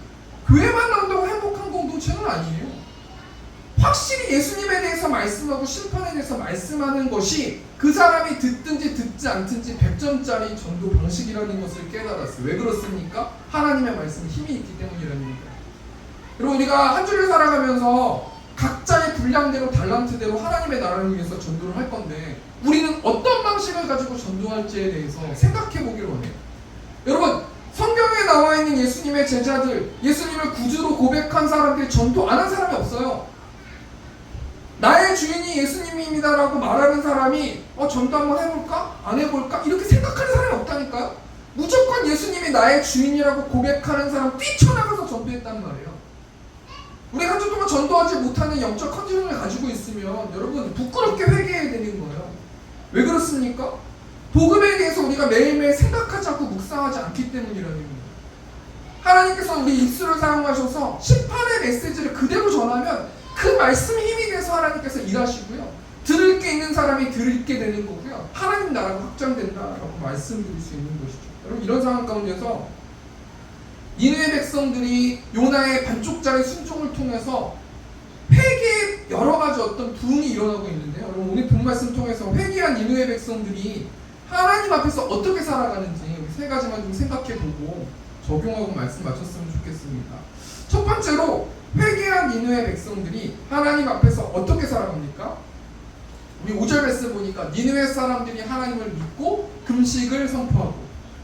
Speaker 1: 교회만 나온다고 행복한 공동체는 아니에요. 확실히 예수님에 대해서 말씀하고 심판에 대해서 말씀하는 것이 그 사람이 듣든지 듣지 않든지 100점짜리 전도 방식이라는 것을 깨달았어요. 왜 그렇습니까? 하나님의 말씀에 힘이 있기 때문이라는 거예요. 여러분 우리가 한 주를 살아가면서 각자의 분량대로 달란트대로 하나님의 나라를 위해서 전도를 할 건데 우리는 어떤 방식을 가지고 전도할지에 대해서 생각해 보기를 원해요. 여러분 성경에 나와 있는 예수님의 제자들, 예수님을 구주로 고백한 사람들이 전도 안 한 사람이 없어요. 나의 주인이 예수님입니다라고 말하는 사람이 전도 한번 해볼까? 안 해볼까? 이렇게 생각하는 사람이 없다니까요. 무조건 예수님이 나의 주인이라고 고백하는 사람 뛰쳐나가서 전도했단 말이에요. 우리가 한 주 동안 전도하지 못하는 영적 컨디션을 가지고 있으면 여러분 부끄럽게 회개해야 되는 거예요. 왜 그렇습니까? 복음에 대해서 우리가 매일매일 생각하지 않고 묵상하지 않기 때문이라는 거예요. 하나님께서 우리 입술을 사용하셔서 심판의 메시지를 그대로 전하면 그 말씀 힘이 돼서 하나님께서 일하시고요. 들을 게 있는 사람이 들게 되는 거고요. 하나님 나라가 확장된다라고 말씀드릴 수 있는 것이죠. 여러분 이런 상황 가운데서 니느웨 백성들이 요나의 반쪽짜리 순종을 통해서 회개의 여러 가지 어떤 부흥이 일어나고 있는데요. 여러분 오늘 본 말씀 통해서 회개한 니느웨 백성들이 하나님 앞에서 어떻게 살아가는지 우리 세 가지만 좀 생각해보고 적용하고 말씀 마쳤으면 좋겠습니다. 첫 번째로 회개한 니느웨 백성들이 하나님 앞에서 어떻게 살아갑니까? 우리 5절 말씀 보니까 니느웨 사람들이 하나님을 믿고 금식을 선포하고,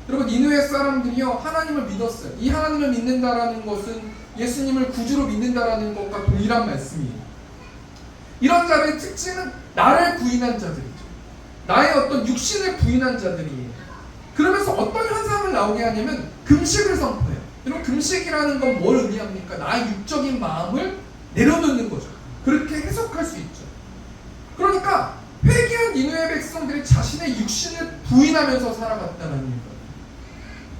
Speaker 1: 여러분 니느웨 사람들이요 하나님을 믿었어요. 이 하나님을 믿는다라는 것은 예수님을 구주로 믿는다라는 것과 동일한 말씀이에요. 이런 자들의 특징은 나를 부인한 자들이죠. 나의 어떤 육신을 부인한 자들이에요. 그러면서 어떤 현상을 나오게 하냐면 금식을 선포해요. 여러분 금식이라는 건 뭘 의미합니까? 나의 육적인 마음을 내려놓는 거죠. 그렇게 해석할 수 있죠. 그러니까 회개한 니느웨 백성들이 자신의 육신을 부인하면서 살아갔다는 거예요.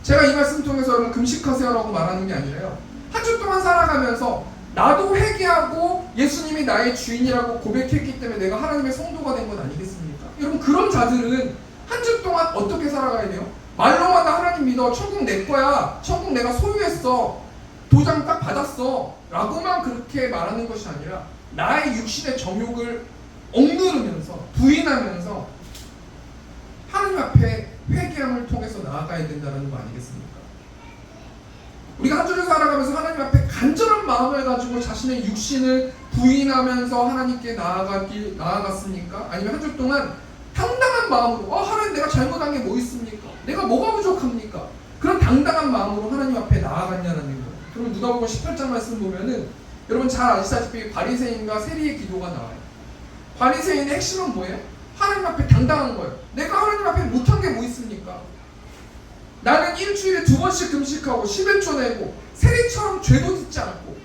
Speaker 1: 제가 이 말씀 통해서 여러분 금식하세요라고 말하는 게 아니라요, 한 주 동안 살아가면서 나도 회개하고 예수님이 나의 주인이라고 고백했기 때문에 내가 하나님의 성도가 된 건 아니겠습니까? 여러분 그런 자들은 한 주 동안 어떻게 살아가야 돼요? 말로만 나 하나님 믿어, 천국 내 거야, 천국 내가 소유했어, 도장 딱 받았어 라고만 그렇게 말하는 것이 아니라 나의 육신의 정욕을 억누르면서 부인하면서 하나님 앞에 회개함을 통해서 나아가야 된다는 거 아니겠습니까? 우리가 한 주를 살아가면서 하나님 앞에 간절한 마음을 가지고 자신의 육신을 부인하면서 하나님께 나아갔습니까? 아니면 한 주 동안 당당한 마음으로 하나님 내가 잘못한 게 뭐 있습니까? 내가 뭐가 부족합니까? 그런 당당한 마음으로 하나님 앞에 나아갔냐는 거예요. 그럼 누가복음 18장 말씀 보면은 여러분 잘 아시다시피 바리새인과 세리의 기도가 나와요. 바리새인의 핵심은 뭐예요? 하나님 앞에 당당한 거예요. 내가 하나님 앞에 못한 게 뭐 있습니까? 나는 일주일에 2번씩 금식하고 11조 내고 세리처럼 죄도 짓지 않고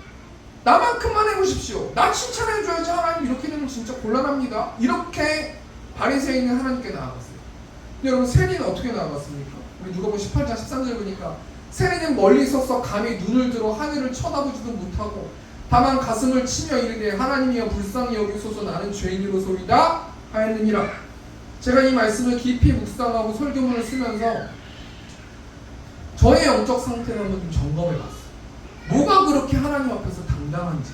Speaker 1: 나만큼만 해보십시오. 나 칭찬해줘야지 하나님 이렇게 되면 진짜 곤란합니다. 이렇게 바리새인은 하나님께 나아갔어요. 근데 여러분 세리는 어떻게 나아갔습니까? 우리 누가복음 18장 13절 보니까 세리는 멀리 서서 감히 눈을 들어 하늘을 쳐다보지도 못하고 다만 가슴을 치며 이르되 하나님이여 불쌍히 여기소서 나는 죄인으로소이다 하였느니라. 제가 이 말씀을 깊이 묵상하고 설교문을 쓰면서 저의 영적 상태를 한번 좀 점검해봤어요. 뭐가 그렇게 하나님 앞에서 당당한지.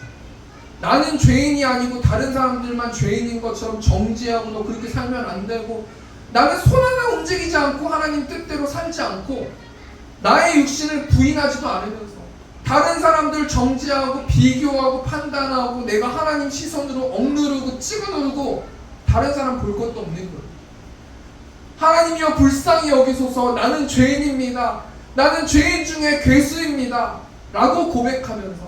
Speaker 1: 나는 죄인이 아니고 다른 사람들만 죄인인 것처럼 정지하고 너 그렇게 살면 안 되고, 나는 손 하나 움직이지 않고 하나님 뜻대로 살지 않고 나의 육신을 부인하지도 않으면서 다른 사람들 정지하고 비교하고 판단하고 내가 하나님 시선으로 억누르고 찍어누르고 다른 사람 볼 것도 없는 거예요. 하나님이여 불쌍히 여기소서 나는 죄인입니다. 나는 죄인 중에 괴수입니다 라고 고백하면서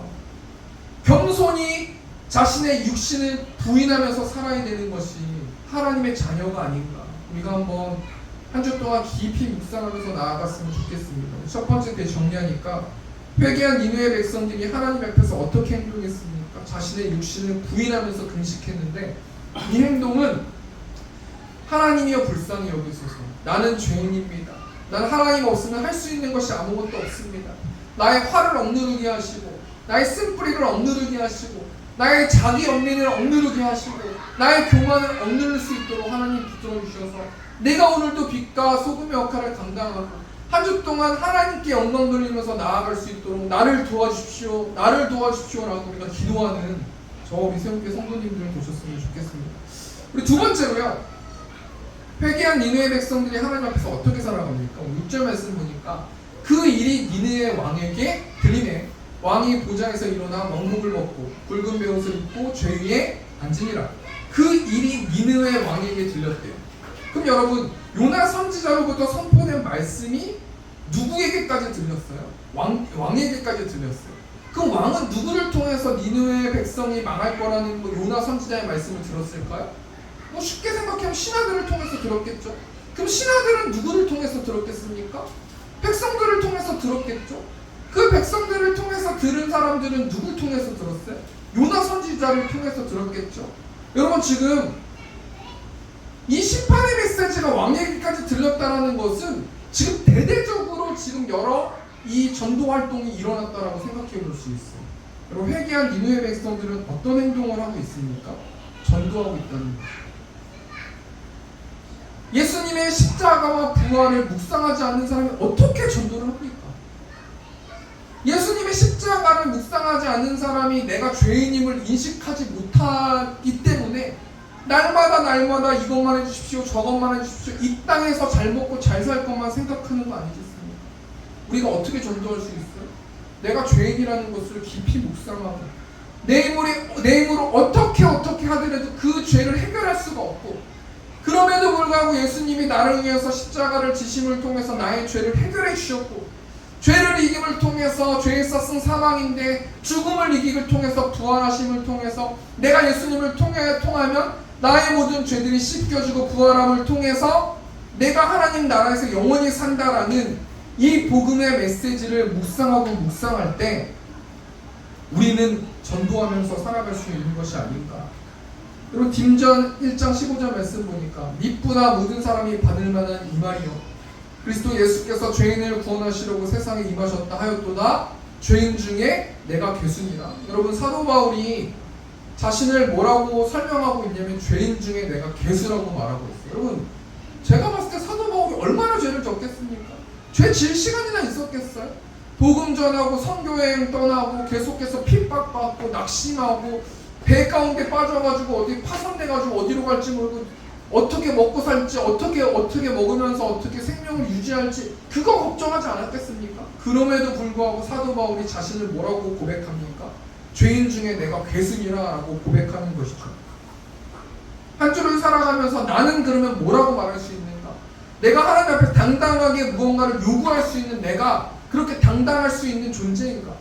Speaker 1: 겸손히 자신의 육신을 부인하면서 살아야 되는 것이 하나님의 자녀가 아닌가. 우리가 한번 한 주 동안 깊이 묵상하면서 나아갔으면 좋겠습니다. 첫 번째 때 정리하니까 회개한 니느웨 백성들이 하나님 앞에서 어떻게 행동했습니까? 자신의 육신을 부인하면서 금식했는데 이 행동은 하나님이여 불쌍히 여기소서 나는 죄인입니다. 나는 하나님 없으면 할 수 있는 것이 아무것도 없습니다. 나의 화를 억누르게 하시고 나의 쓴뿌리를 억누르게 하시고 나의 자기 연민을 억누르게 하시고 나의 교만을 억누를 수 있도록 하나님 붙들어 주셔서 내가 오늘도 빛과 소금의 역할을 감당하고 한 주 동안 하나님께 영광 돌리면서 나아갈 수 있도록 나를 도와주십시오, 나를 도와주십시오라고 우리가 기도하는 저 우리 새롭게 성도님들 보셨으면 좋겠습니다. 우리 두 번째로요, 회개한 니느웨 백성들이 하나님 앞에서 어떻게 살아갑니까? 6절 말씀 보니까 그 일이 니느웨 왕에게 들리매 왕이 보좌에서 일어나 왕복을 벗고 굵은 베옷을 입고 죄 위에 앉으니라. 그 일이 니느웨 왕에게 들렸대요. 그럼 여러분 요나 선지자로부터 선포된 말씀이 누구에게까지 들렸어요? 왕에게까지 들렸어요. 그 왕은 누구를 통해서 니느웨 백성이 망할 거라는 요나 선지자의 말씀을 들었을까요? 쉽게 생각하면 신하들을 통해서 들었겠죠. 그럼 신하들은 누구를 통해서 들었겠습니까? 백성들을 통해서 들었겠죠. 그 백성들을 통해서 들은 사람들은 누굴 통해서 들었어요? 요나 선지자를 통해서 들었겠죠. 여러분 지금 이 심판의 메시지가 왕에게까지 들렸다는 것은 지금 대대적으로 지금 여러 이 전도 활동이 일어났다라고 생각해 볼 수 있어요. 여러분 회개한 니느웨 백성들은 어떤 행동을 하고 있습니까? 전도하고 있다는 거예요. 예수님의 십자가와 부활을 묵상하지 않는 사람이 어떻게 전도를 합니까? 예수님의 십자가를 묵상하지 않는 사람이 내가 죄인임을 인식하지 못하기 때문에 날마다 이것만 해주십시오, 저것만 해주십시오, 이 땅에서 잘 먹고 잘 살 것만 생각하는 거 아니겠습니까? 우리가 어떻게 전도할 수 있어요? 내가 죄인이라는 것을 깊이 묵상하고 내 힘으로 어떻게 하더라도 그 죄를 해결할 수가 없고, 그럼에도 불구하고 예수님이 나를 위해서 십자가를 지심을 통해서 나의 죄를 해결해 주셨고, 죄를 이김을 통해서 죄에서 쓴 사망인데 죽음을 이기기를 통해서 부활하심을 통해서 내가 예수님을 통하면 나의 모든 죄들이 씻겨지고 부활함을 통해서 내가 하나님 나라에서 영원히 산다라는 이 복음의 메시지를 묵상할 때 우리는 전도하면서 살아갈 수 있는 것이 아닌가. 그리고 딤전 1장 15절 말씀 보니까 미쁘나 모든 사람이 받을 만한 이 말이요 그리스도 예수께서 죄인을 구원하시려고 세상에 임하셨다 하였도다 죄인 중에 내가 괴순이라. 여러분, 사도 바울이 자신을 뭐라고 설명하고 있냐면 죄인 중에 내가 괴수라고 말하고 있어요. 여러분, 제가 봤을 때 사도 바울이 얼마나 죄를 졌겠습니까? 죄 질 시간이나 있었겠어요? 복음 전하고 선교여행 떠나고 계속해서 핍박받고 낙심하고 배 가운데 빠져가지고 어디 파손돼가지고 어디로 갈지 모르고 어떻게 먹고 살지, 어떻게 먹으면서 어떻게 생명을 유지할지 그거 걱정하지 않았겠습니까? 그럼에도 불구하고 사도 바울이 자신을 뭐라고 고백합니까? 죄인 중에 내가 괴순이라고 고백하는 것이죠. 한 주를 살아가면서 나는 그러면 뭐라고 말할 수 있는가? 내가 하나님 앞에 당당하게 무언가를 요구할 수 있는 내가 그렇게 당당할 수 있는 존재인가?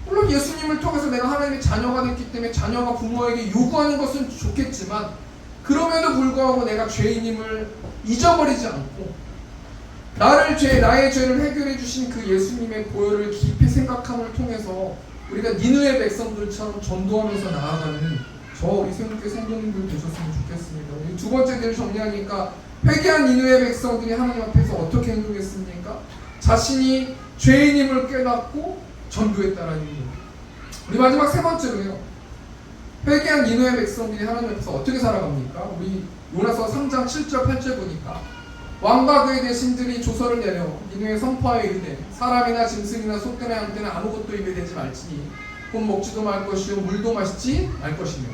Speaker 1: 물론 예수님을 통해서 내가 하나님의 자녀가 됐기 때문에 자녀가 부모에게 요구하는 것은 좋겠지만, 그럼에도 불구하고 내가 죄인임을 잊어버리지 않고 나의 죄를 해결해 주신 그 예수님의 보혈을 깊이 생각함을 통해서 우리가 니느웨 백성들처럼 전도하면서 나아가는 저 우리 세운교회 성도님들 되셨으면 좋겠습니다. 두 번째를 정리하니까 회개한 니느웨 백성들이 하나님 앞에서 어떻게 행동했습니까? 자신이 죄인임을 깨닫고 전도했다라는 거예요. 우리 마지막 세 번째로요. 회개한 니느웨 백성들이 하나님 앞에서 어떻게 살아갑니까? 우리 요나서 3장 7절 8절 보니까 왕과 그의 대신들이 조서를 내려 니느웨 선포하여 이르되 사람이나 짐승이나 소떼나 양떼나 아무것도 입에 대지 말지니 곧 먹지도 말 것이요 물도 마시지 말 것이며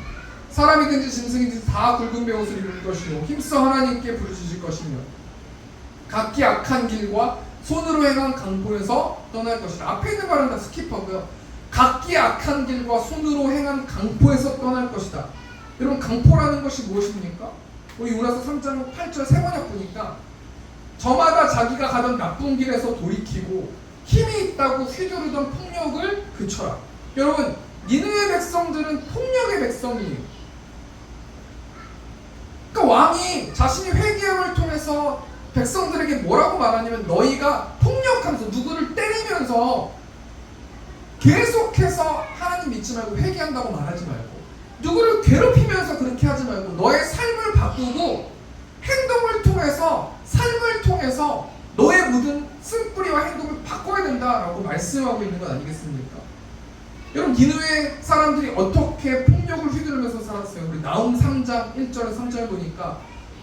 Speaker 1: 사람이든지 짐승이든지 다 굵은 베옷을 입을 것이요 힘써 하나님께 부르짖을 것이며 각기 악한 길과 손으로 행한 강포에서 떠날 것이다. 앞에 있는 말은 다 스킵하고요. 각기 악한 길과 손으로 행한 강포에서 떠날 것이다. 여러분, 강포라는 것이 무엇입니까? 우리 요나서 3장 8절 세 번역 보니까 저마다 자기가 가던 나쁜 길에서 돌이키고 힘이 있다고 휘두르던 폭력을 그쳐라. 여러분, 니느웨 백성들은 폭력의 백성이에요. 그러니까 왕이 자신이 회개함을 통해서 백성들에게 뭐라고 말하냐면 너희가 폭력하면서 누구를 때리면서 계속해서 하나님 믿지 말고 회개한다고 말하지 말고 누구를 괴롭히면서 그렇게 하지 말고 너의 삶을 바꾸고 행동을 통해서 삶을 통해서 너의 모든 쓴뿌리와 행동을 바꿔야 된다라고 말씀하고 있는 것 아니겠습니까? 여러분, 니느웨 사람들이 어떻게 폭력을 휘두르면서 살았어요? 우리 나훔 3장 1절에 3절 보니까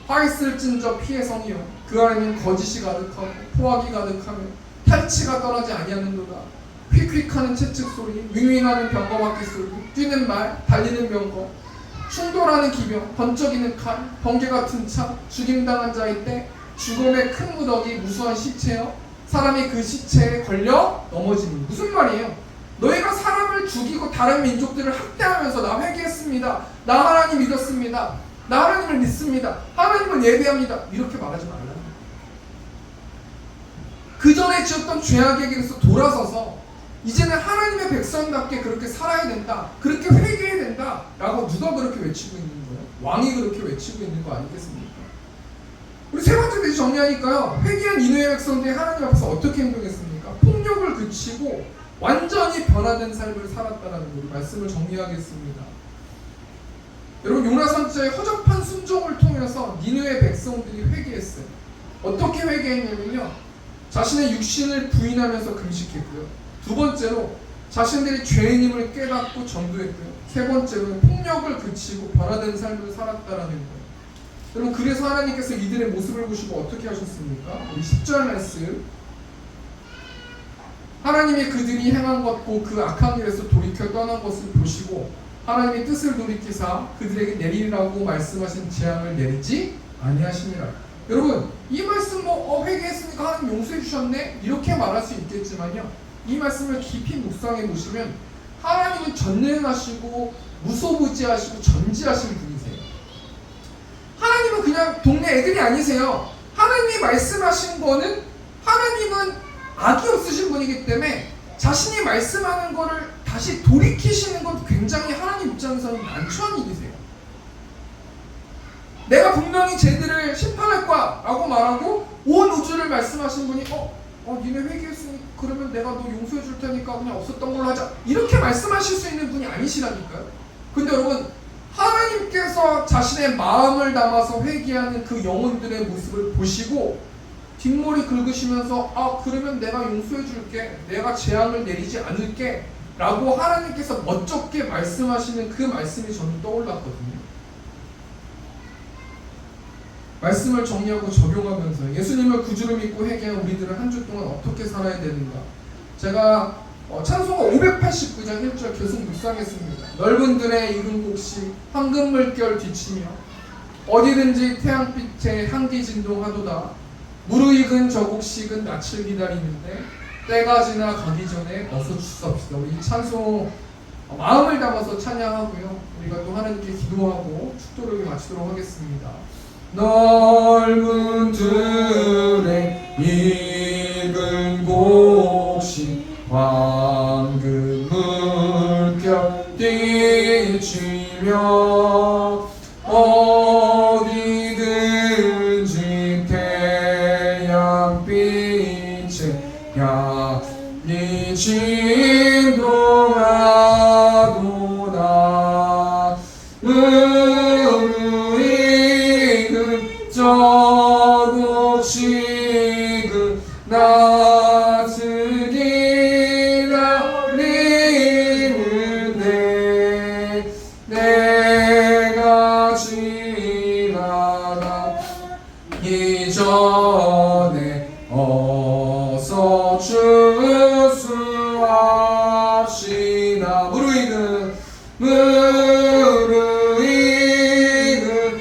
Speaker 1: 화 있을진저 피의 성이요 그 안에는 거짓이 가득하고 포악이 가득하며 탈취가 떠나지 아니하는도다. 휙휙하는 채찍 소리, 윙윙하는 병거 바퀴 소리, 뛰는 말, 달리는 병거, 충돌하는 기병, 번쩍이는 칼, 번개 같은 차, 죽임당한 자의 때, 죽음의 큰 무더기, 무수한 시체요 사람이 그 시체에 걸려 넘어지는. 무슨 말이에요? 너희가 사람을 죽이고 다른 민족들을 학대하면서 나 회개했습니다, 나 하나님 믿었습니다, 나 하나님을 믿습니다, 하나님을 예배합니다, 이렇게 말하지 말라. 그 전에 지었던 죄악의 길에서 돌아서서 이제는 하나님의 백성답게 그렇게 살아야 된다, 그렇게 회개해야 된다 라고 누가 그렇게 외치고 있는 거예요? 왕이 그렇게 외치고 있는 거 아니겠습니까? 우리 세 번째 대지 정리하니까요, 회개한 니느웨 백성들이 하나님 앞에서 어떻게 행동했습니까? 폭력을 그치고 완전히 변화된 삶을 살았다는 우리 말씀을 정리하겠습니다. 여러분, 요나 선지자의 허접한 순종을 통해서 니느웨 백성들이 회개했어요. 어떻게 회개했냐면요, 자신의 육신을 부인하면서 금식했고요, 두 번째로 자신들이 죄인임을 깨닫고 전도했고요, 세 번째로 폭력을 그치고 변화된 삶을 살았다라는 거예요. 여러분, 그래서 하나님께서 이들의 모습을 보시고 어떻게 하셨습니까? 우리 10절 말씀 하나님이 그들이 행한 것고 그 악한 일에서 돌이켜 떠난 것을 보시고 하나님의 뜻을 돌이키사 그들에게 내리라고 말씀하신 재앙을 내리지 아니하시니라. 여러분, 이 말씀 회개했으니까 하나님 용서해 주셨네 이렇게 말할 수 있겠지만요, 이 말씀을 깊이 묵상해 보시면 하나님은 전능하시고 무소부지하시고 전지하신 분이세요. 하나님은 그냥 동네 애들이 아니세요. 하나님이 말씀하신 거는, 하나님은 악이 없으신 분이기 때문에 자신이 말씀하는 거를 다시 돌이키시는 건 굉장히 하나님 입장에서는 난처한 일이세요. 내가 분명히 쟤들을 심판할 거야 라고 말하고 온 우주를 말씀하신 분이 니네 회개했으니 그러면 내가 너 용서해 줄 테니까 그냥 없었던 걸로 하자 이렇게 말씀하실 수 있는 분이 아니시라니까요. 근데 여러분, 하나님께서 자신의 마음을 담아서 회개하는 그 영혼들의 모습을 보시고 뒷머리 긁으시면서 그러면 내가 용서해 줄게, 내가 재앙을 내리지 않을게 라고 하나님께서 멋쩍게 말씀하시는 그 말씀이 저는 떠올랐거든요. 말씀을 정리하고 적용하면서 예수님을 구주로 믿고 회개한 우리들은 한 주 동안 어떻게 살아야 되는가, 제가 찬송가 589장 1절 계속 묵상했습니다. 넓은 들의 익은 곡식 황금 물결 뒤치며 어디든지 태양빛에 향기 진동하도다. 무르익은 저 곡식은 낯을 기다리는데 때가 지나 가기 전에 어서 주시옵시다. 우리 이 찬송 마음을 담아서 찬양하고요, 우리가 또 하나님께 기도하고 축도를 마치도록 하겠습니다. 넓은 들의 익은 곡식 황금 물결 뛰치며 어디든지 태양빛에 향기 진동하도다. 저 곡식은 낯을 기다리는데 내가 지나가기 전에 어서 주수하시나. 무르익은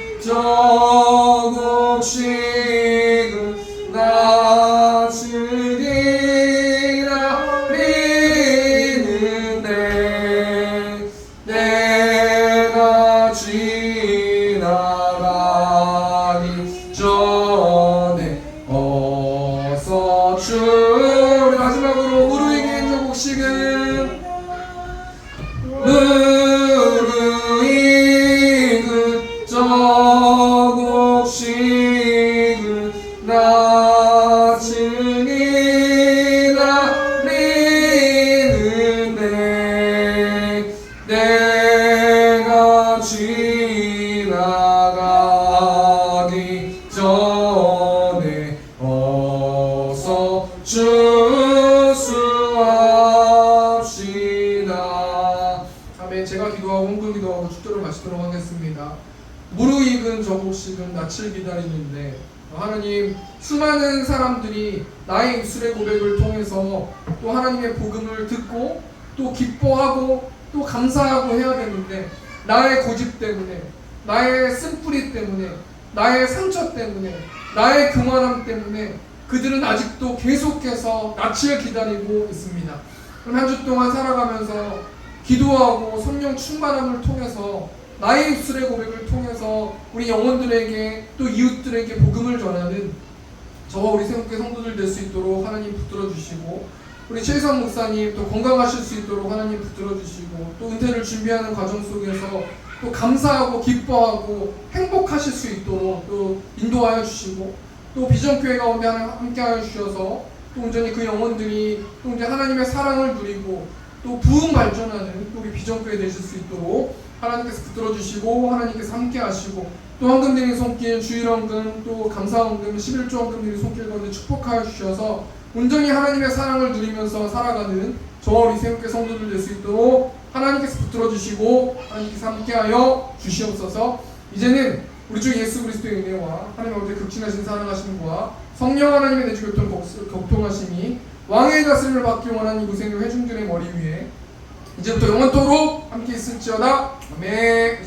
Speaker 1: 저 곡식은 낯을 기다리는데 내가 지나가기 전에 어서 우리 마지막으로 무르익은 저 곡식은 저 곡식은 낯을 기다리는데 내가 지나가기 전에 어서 주수합시다. 아멘. 제가 기도하고 홍보 기도하고 축도를 마치도록 하겠습니다. 무르익은 저 곡식은 낯을 기다리는데, 하나님, 수많은 사람들이 나의 입술의 고백을 통해서 또 하나님의 복음을 듣고 또 기뻐하고 또 감사하고 해야 되는데, 나의 고집 때문에, 나의 쓴뿌리 때문에, 나의 상처 때문에, 나의 교만함 때문에 그들은 아직도 계속해서 낯을 기다리고 있습니다. 그럼 한 주 동안 살아가면서 기도하고 성령 충만함을 통해서 나의 입술의 고백을 통해서 우리 영혼들에게 또 이웃들에게 복음을 전하는 저와 우리 새롭게 성도들 될 수 있도록 하나님 붙들어 주시고, 우리 최희성 목사님 또 건강하실 수 있도록 하나님 붙들어 주시고, 또 은퇴를 준비하는 과정 속에서 또 감사하고 기뻐하고 행복하실 수 있도록 또 인도하여 주시고, 또 비전교회 가운데 함께 하여 주셔서 또 온전히 그 영혼들이 또 이제 하나님의 사랑을 누리고 또 부흥 발전하는 또 우리 비전교회 되실 수 있도록 하나님께서 붙들어 주시고, 하나님께서 함께 하시고, 또 헌금 드리는 손길, 주일 헌금, 또 감사 헌금, 11조 헌금 드리는 손길 가운데 축복하여 주셔서 온전히 하나님의 사랑을 누리면서 살아가는 저와 우리 새롭게 성도들 될 수 있도록 하나님께서 붙들어 주시고 하나님께서 함께하여 주시옵소서. 이제는 우리 주 예수 그리스도의 은혜와 하나님 아버지의 극진하신 사랑하심과 성령 하나님의 내주 교통하심이 왕의 다스림을 받기 원하는 이구생류 회중들의 머리 위에 이제부터 영원토록 함께 있을지어다. 아멘.